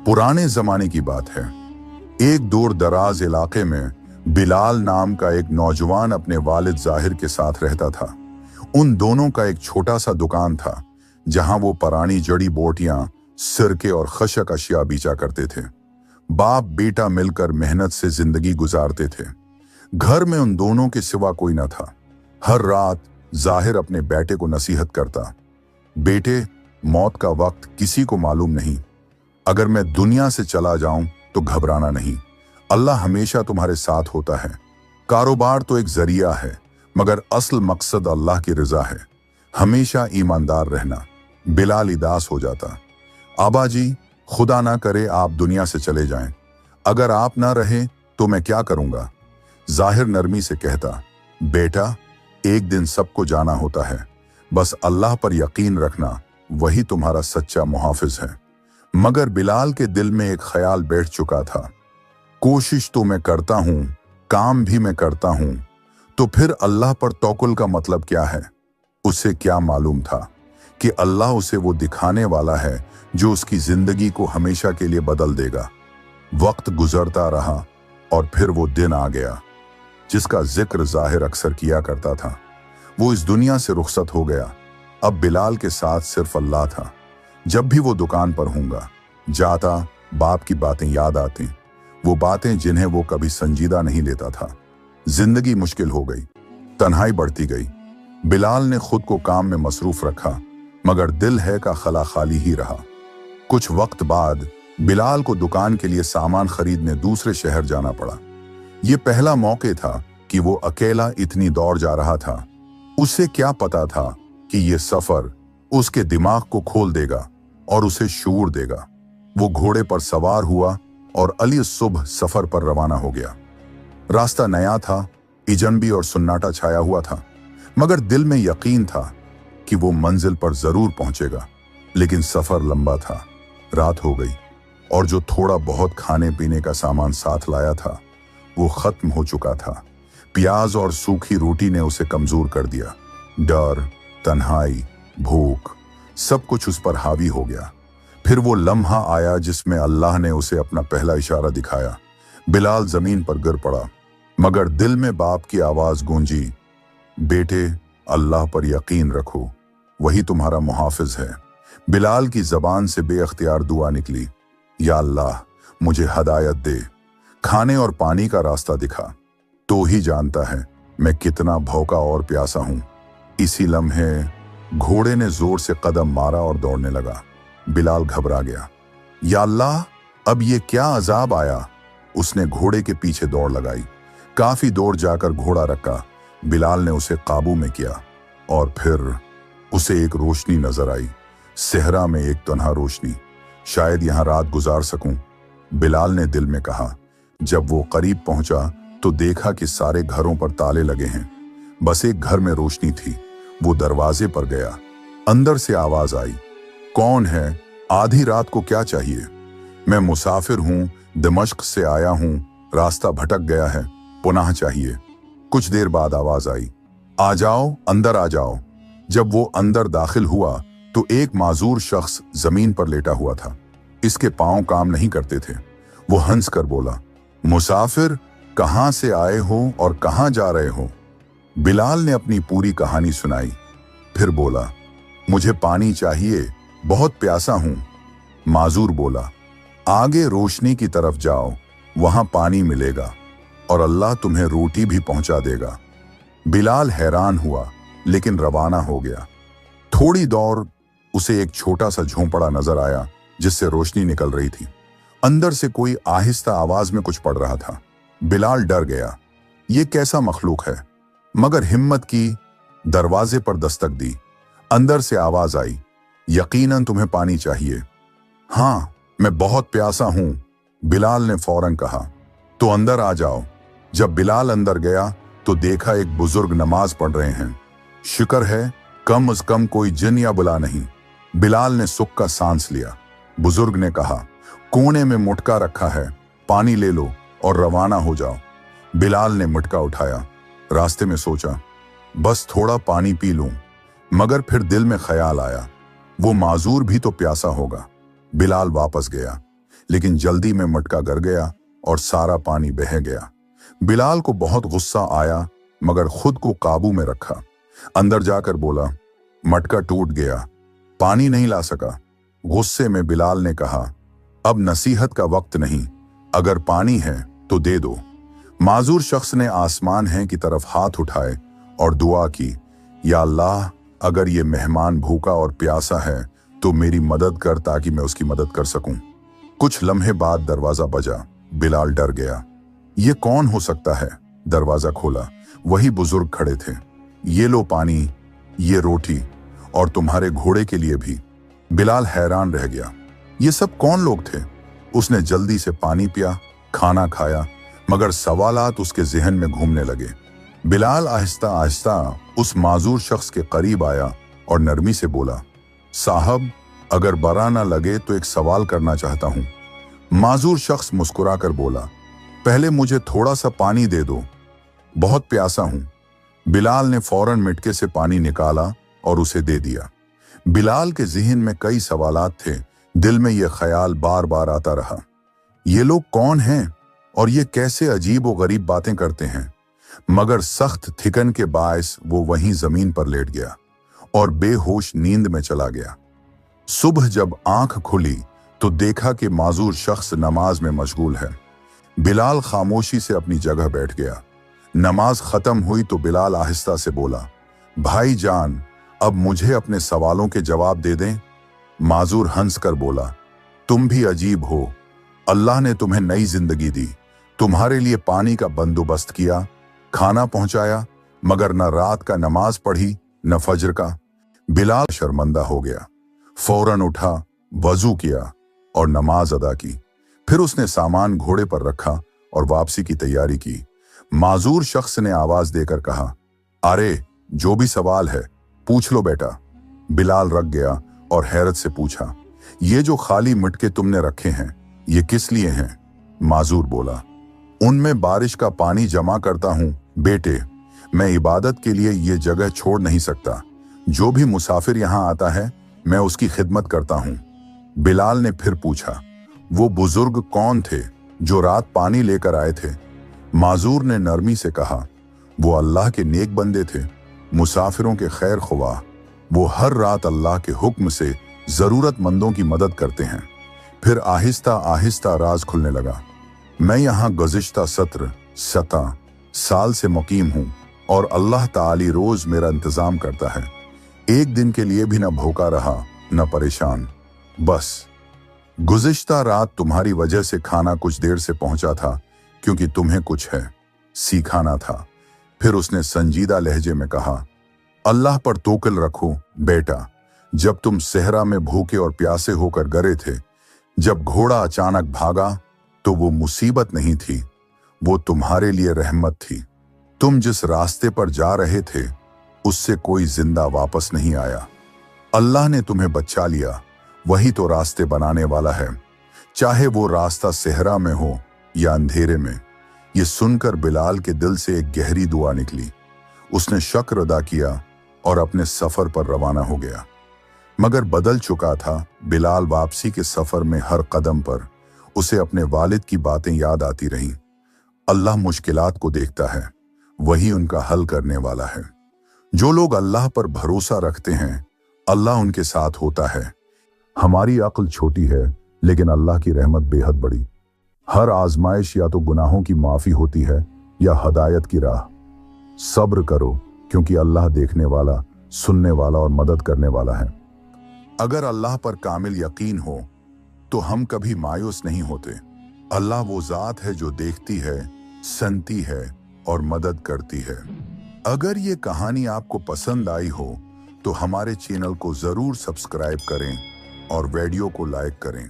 पुराने जमाने की बात है। एक दूर दराज इलाके में बिलाल नाम का एक नौजवान अपने वालिद जाहिर के साथ रहता था। उन दोनों का एक छोटा सा दुकान था जहां वो पुरानी जड़ी बूटियां, सिरके और खशक अशिया बेचा करते थे। बाप बेटा मिलकर मेहनत से जिंदगी गुजारते थे। घर में उन दोनों के सिवा कोई न था। हर रात जाहिर अपने बेटे को नसीहत करता, बेटे, मौत का वक्त किसी को मालूम नहीं। अगर मैं दुनिया से चला जाऊं तो घबराना नहीं, अल्लाह हमेशा तुम्हारे साथ होता है। कारोबार तो एक जरिया है, मगर असल मकसद अल्लाह की रजा है। हमेशा ईमानदार रहना। बिलाल उदास हो जाता, आबा जी, खुदा ना करे आप दुनिया से चले जाएं। अगर आप ना रहे तो मैं क्या करूंगा? जाहिर नरमी से कहता, बेटा, एक दिन सबको जाना होता है, बस अल्लाह पर यकीन रखना, वही तुम्हारा सच्चा मुहाफिज है। मगर बिलाल के दिल में एक ख्याल बैठ चुका था, कोशिश तो मैं करता हूं, काम भी मैं करता हूं, तो फिर अल्लाह पर तवक्कुल का मतलब क्या है? उसे क्या मालूम था कि अल्लाह उसे वो दिखाने वाला है जो उसकी जिंदगी को हमेशा के लिए बदल देगा। वक्त गुजरता रहा और फिर वो दिन आ गया जिसका जिक्र जाहिर अक्सर किया करता था। वो इस दुनिया से रुखसत हो गया। अब बिलाल के साथ सिर्फ अल्लाह था। जब भी वो दुकान पर होगा, जाता, बाप की बातें याद आती, वो बातें जिन्हें वो कभी संजीदा नहीं लेता था। जिंदगी मुश्किल हो गई, तन्हाई बढ़ती गई। बिलाल ने खुद को काम में मसरूफ रखा, मगर दिल है का खला खाली ही रहा। कुछ वक्त बाद बिलाल को दुकान के लिए सामान खरीदने दूसरे शहर जाना पड़ा। ये पहला मौका था कि वो अकेला इतनी दौड़ जा रहा था। उसे क्या पता था कि ये सफर उसके दिमाग को खोल देगा और उसे शूर देगा। वो घोड़े पर सवार हुआ और अली सुबह सफर पर रवाना हो गया। रास्ता नया था, इजनबी और सुन्नाटा छाया हुआ था, मगर दिल में यकीन था कि वो मंजिल पर जरूर पहुंचेगा। लेकिन सफर लंबा था। रात हो गई और जो थोड़ा बहुत खाने पीने का सामान साथ लाया था वो खत्म हो चुका था। प्याज और सूखी रोटी ने उसे कमजोर कर दिया। डर, तन्हाई, भूख, सब कुछ उस पर हावी हो गया। फिर वो लम्हा आया जिसमें अल्लाह ने उसे अपना पहला इशारा दिखाया। बिलाल जमीन पर गिर पड़ा, मगर दिल में बाप की आवाज गूंजी, बेटे, अल्लाह पर यकीन रखो, वही तुम्हारा मुहाफिज है। बिलाल की जबान से बेअख्तियार दुआ निकली, या अल्लाह, मुझे हदायत दे, खाने और पानी का रास्ता दिखा। तो ही जानता है मैं कितना भौंका और प्यासा हूं। इसी लम्हे घोड़े ने जोर से कदम मारा और दौड़ने लगा। बिलाल घबरा गया, या अल्लाह, अब ये क्या अजाब आया? उसने घोड़े के पीछे दौड़ लगाई। काफी दूर जाकर घोड़ा रखा। बिलाल ने उसे काबू में किया और फिर उसे एक रोशनी नजर आई। सहरा में एक तन्हा रोशनी। शायद यहां रात गुजार सकूं, बिलाल ने दिल में कहा। जब वो करीब पहुंचा तो देखा कि सारे घरों पर ताले लगे हैं। बस एक घर में रोशनी थी। वो दरवाजे पर गया। अंदर से आवाज आई, कौन है? आधी रात को क्या चाहिए? मैं मुसाफिर हूं, दमिश्क से आया हूं, रास्ता भटक गया है, पुनः चाहिए। कुछ देर बाद आवाज आई, आ जाओ, अंदर आ जाओ। जब वो अंदर दाखिल हुआ तो एक माजूर शख्स जमीन पर लेटा हुआ था। इसके पांव काम नहीं करते थे। वो हंस कर बोला, मुसाफिर, कहां से आए हो और कहां जा रहे हो? बिलाल ने अपनी पूरी कहानी सुनाई। फिर बोला, मुझे पानी चाहिए, बहुत प्यासा हूं। माजूर बोला, आगे रोशनी की तरफ जाओ, वहां पानी मिलेगा और अल्लाह तुम्हें रोटी भी पहुंचा देगा। बिलाल हैरान हुआ, लेकिन रवाना हो गया। थोड़ी दौड़ उसे एक छोटा सा झोंपड़ा नजर आया जिससे रोशनी निकल रही थी। अंदर से कोई आहिस्ता आवाज में कुछ पढ़ रहा था। बिलाल डर गया, ये कैसा मखलूक है? मगर हिम्मत की, दरवाजे पर दस्तक दी। अंदर से आवाज आई, यकीनन तुम्हें पानी चाहिए। हाँ, मैं बहुत प्यासा हूं, बिलाल ने फौरन कहा। तो अंदर आ जाओ। जब बिलाल अंदर गया तो देखा एक बुजुर्ग नमाज पढ़ रहे हैं। शुक्र है कम अज कम कोई जिन या बुला नहीं। बिलाल ने सुख का सांस लिया। बुजुर्ग ने कहा, कोने में मुटका रखा है, पानी ले लो और रवाना हो जाओ। बिलाल ने मटका उठाया। रास्ते में सोचा, बस थोड़ा पानी पी लूं, मगर फिर दिल में ख्याल आया, वो माजूर भी तो प्यासा होगा। बिलाल वापस गया। लेकिन जल्दी में मटका गिर गया और सारा पानी बह गया। बिलाल को बहुत गुस्सा आया, मगर खुद को काबू में रखा। अंदर जाकर बोला, मटका टूट गया, पानी नहीं ला सका। गुस्से में बिलाल ने कहा, अब नसीहत का वक्त नहीं, अगर पानी है तो दे दो। माजूर शख्स ने आसमान है की तरफ हाथ उठाए और दुआ की, या अल्लाह, अगर ये मेहमान भूखा और प्यासा है तो मेरी मदद कर ताकि मैं उसकी मदद कर सकूं। कुछ लम्हे बाद दरवाजा बजा। बिलाल डर गया। ये कौन हो सकता है? दरवाजा खोला, वही बुजुर्ग खड़े थे। ये लो पानी, ये रोटी, और तुम्हारे घोड़े के लिए भी। बिलाल हैरान रह गया, ये सब कौन लोग थे? उसने जल्दी से पानी पिया, खाना खाया, मगर सवालात उसके जहन में घूमने लगे। बिलाल आहिस्ता आहिस्ता उस माजूर शख्स के करीब आया और नरमी से बोला, साहब, अगर बुरा ना लगे तो एक सवाल करना चाहता हूं। माजूर शख्स मुस्कुराकर बोला, पहले मुझे थोड़ा सा पानी दे दो, बहुत प्यासा हूं। बिलाल ने फौरन मटके से पानी निकाला और उसे दे दिया। बिलाल के जहन में कई सवालात थे। दिल में यह ख्याल बार बार आता रहा, ये लोग कौन हैं और ये कैसे अजीब व गरीब बातें करते हैं? मगर सख्त थिकन के बायस वो वहीं जमीन पर लेट गया और बेहोश नींद में चला गया। सुबह जब आंख खुली तो देखा कि माजूर शख्स नमाज में मशगूल है। बिलाल खामोशी से अपनी जगह बैठ गया। नमाज खत्म हुई तो बिलाल आहिस्ता से बोला, भाई जान, अब मुझे अपने सवालों के जवाब दे दें। माजूर हंस कर बोला, तुम भी अजीब हो, अल्लाह ने तुम्हें नई जिंदगी दी, तुम्हारे लिए पानी का बंदोबस्त किया, खाना पहुंचाया, मगर न रात का नमाज पढ़ी न फजर का। बिलाल शर्मिंदा हो गया, फौरन उठा, वजू किया और नमाज अदा की। फिर उसने सामान घोड़े पर रखा और वापसी की तैयारी की। माजूर शख्स ने आवाज देकर कहा, अरे, जो भी सवाल है पूछ लो बेटा। बिलाल रख गया और हैरत से पूछा, ये जो खाली मटके तुमने रखे हैं, ये किस लिए हैं? माजूर बोला, उनमें बारिश का पानी जमा करता हूं बेटे, मैं इबादत के लिए ये जगह छोड़ नहीं सकता। जो भी मुसाफिर यहां आता है मैं उसकी खिदमत करता हूं। बिलाल ने फिर पूछा, वो बुजुर्ग कौन थे जो रात पानी लेकर आए थे? माजूर ने नरमी से कहा, वो अल्लाह के नेक बंदे थे, मुसाफिरों के खैर ख्वाह। वो हर रात अल्लाह के हुक्म से जरूरतमंदों की मदद करते हैं। फिर आहिस्ता आहिस्ता राज खुलने लगा। मैं यहाँ गुज़िश्ता 17 साल से मुकीम हूँ और अल्लाह ताली रोज मेरा इंतजाम करता है। एक दिन के लिए भी न भूखा रहा न परेशान। बस गुज़िश्ता रात तुम्हारी वजह से खाना कुछ देर से पहुंचा था, क्योंकि तुम्हें कुछ है सीखाना था। फिर उसने संजीदा लहजे में कहा, अल्लाह पर तोकल रखो बेटा, जब तुम सहरा में भूखे और प्यासे होकर गए थे, जब घोड़ा अचानक भागा तो वो मुसीबत नहीं थी, वो तुम्हारे लिए रहमत थी। तुम जिस रास्ते पर जा रहे थे उससे कोई जिंदा वापस नहीं आया। अल्लाह ने तुम्हें बचा लिया, वही तो रास्ते बनाने वाला है, चाहे वो रास्ता सहरा में हो या अंधेरे में। ये सुनकर बिलाल के दिल से एक गहरी दुआ निकली। उसने शुक्र अदा किया और अपने सफर पर रवाना हो गया। मगर बदल चुका था। बिलाल वापसी के सफर में हर कदम पर उसे अपने वालिद की बातें याद आती रहीं। अल्लाह मुश्किलात को देखता है, वही उनका हल करने वाला है। जो लोग अल्लाह पर भरोसा रखते हैं, अल्लाह उनके साथ होता है। हमारी अक्ल छोटी है, लेकिन अल्लाह की रहमत बेहद बड़ी। हर आजमाइश या तो गुनाहों की माफी होती है या हदायत की राह। सब्र करो, क्योंकि अल्लाह देखने वाला, सुनने वाला और मदद करने वाला है। अगर अल्लाह पर कामिल यकीन हो तो हम कभी मायूस नहीं होते। अल्लाह वो जात है जो देखती है, सुनती है और मदद करती है। अगर ये कहानी आपको पसंद आई हो तो हमारे चैनल को जरूर सब्सक्राइब करें और वीडियो को लाइक करें।